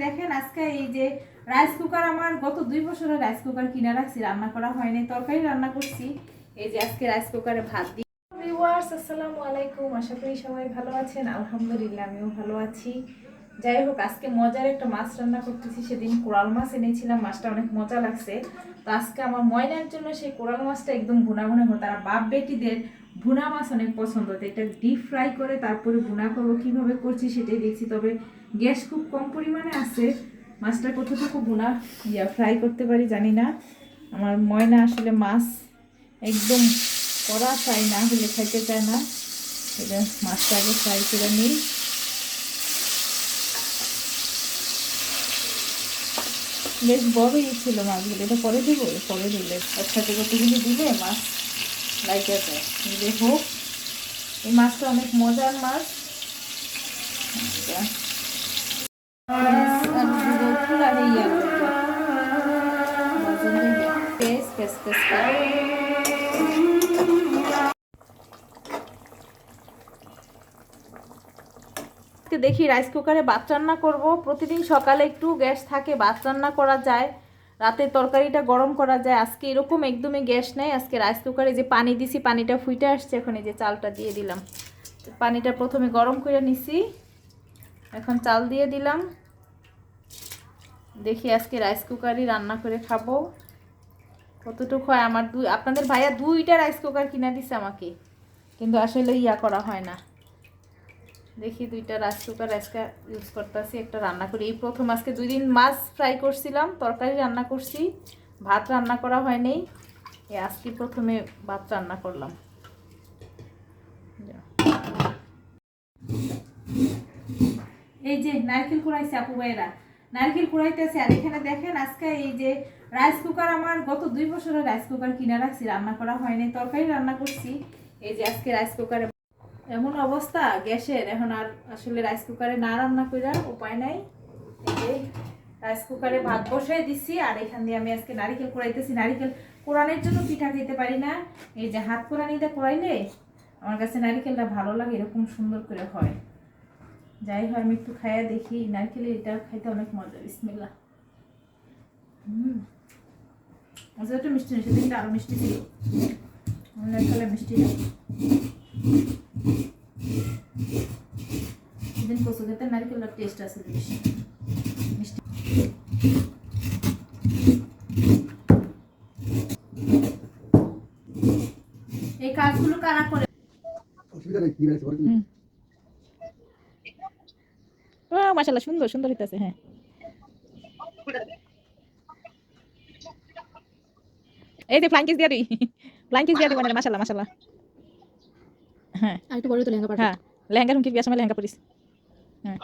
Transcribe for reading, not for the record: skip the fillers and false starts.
দেখেন আজকে এই যে রাইস কুকার, আমার গত 2 বছরের রাইস কুকার কিনে রাখছি, রান্না করা হয়নি, তরকারি রান্না করছি। এই যে আজকে রাইস কুকারে ভাত দিই। ভিউয়ার্স আসসালামু আলাইকুম, আশা করি সবাই ভালো আছেন। আলহামদুলিল্লাহ আমিও ভালো আছি। যাই হোক, আজকে মজার একটা মাছ রান্না করতেছি। সেদিন কোরাল মাছ এনেছিলাম, মাছটা অনেক মজা লাগছে। তো আজকে আমার ময়নার জন্য সেই কোরাল মাছটা একদম ভুনা ভুনা করে, তারা বাপ বেটিদের ভুনা মাছ অনেক পছন্দ, তো এটা ডিপ ফ্রাই করে তারপরে ভুনা করবো। কিভাবে করছি সেটাই দেখছি, তবে গ্যাস খুব কম পরিমাণে আছে। মাছটা কতটুকু ভুনা ফ্রাই করতে পারি জানি না। আমার ময়না আসলে মাছ একদম কড়া ফ্রাই না হলে খাইতে চায় না। এটা মাছটা আগে ফ্রাই করে নিই। বেশ বড়ই ছিল মাছগুলো, এটা পরে দেবো, পরে দিলে একসাথে কতগুলি দিলে মাছ লাইটা যায়। দিলে হোক, এই মাছটা অনেক মজার মাছ। দেখি রাইস কুকারে ভাত রান্না করব। প্রতিদিন সকালে একটু গ্যাস থাকে, ভাত রান্না করা যায়, রাতে তরকারিটা গরম করা যায়। আজকে এরকম একদমই গ্যাস নেই। আজকে রাইস কুকারে যে পানি দিছি, পানিটা ফুটে আসছে, এখন এই যে চালটা দিয়ে দিলাম। পানিটা প্রথমে গরম করে নিছি, এখন চাল দিয়ে দিলাম। দেখি আজকে রাইস কুকারই রান্না করে খাবো, কতটুকু হয়। আমার আপনাদের ভাইয়া 2টা রাইস কুকার কিনে দিছে আমাকে, কিন্তু আসলে করা হয় না। দেখি 2টা রাইস কুকার আজকে ইউজ করতেছি, একটা রান্না করি। এই প্রথম আজকে 2 দিন মাছ ফ্রাই করছিলাম, তরকারি রান্না করছি, ভাত রান্না করা হয়নি। আজকে প্রথমে ভাত রান্না করলাম। এই যে নারকেল কুড়াইছে আপু ভাইরা, নারকেল কুড়াইতেছে। আর এখানে দেখেন আজকে এই যে রাইস কুকার, আমার গত 2 বছরের রাইস কুকার কিনে রাখছি, রান্না করা হয়নি, তরকারি রান্না করছি। এই যে আজকে রাইস কুকারে এমন অবস্থা গ্যাসের, এখন আর আসলে রাইস কুকারে না রান্না করার উপায় নাই। এই যে রাইস কুকারে ভাত বসাই দিছি, আর এখান দিয়ে আমি আজকে নারিকেল কুড়াইতেছি। নারিকেল কোরানোর জন্য পিঠা খেতে পারি না, এই যে হাত কোরানিতে কোরাইলে আমার কাছে নারিকেলটা ভালো লাগে, এরকম সুন্দর করে হয়। যাই হয়, আমি একটু খাইয়া দেখি। নারকেলের এটা খাইতে অনেক মজা। বিসমিল্লাহ। আচ্ছা, একটু মিষ্টি নেই, সেদিনটা আরো মিষ্টি ছিল, নারকেলের মিষ্টি না। সেদিন কচু খেতে নারকেলের টেস্ট আছে বেশি মিষ্টি। এই কাজগুলো কারা করে? মাশাআল্লাহ, সুন্দর সুন্দর হইতাছে। হ্যাঁ, এই যে ফ্লাইং কিস দিয়া দিই, ফ্লাইং কিস দিয়া দিই, মানে মাশাআল্লাহ মাশাআল্লাহ। হ্যাঁ, আর একটু বড় তো লেহেঙ্গা পারফেক্ট। হ্যাঁ, লেহেঙ্গা রুমকি বিয়ার সময় লেহেঙ্গা পরিস। হ্যাঁ,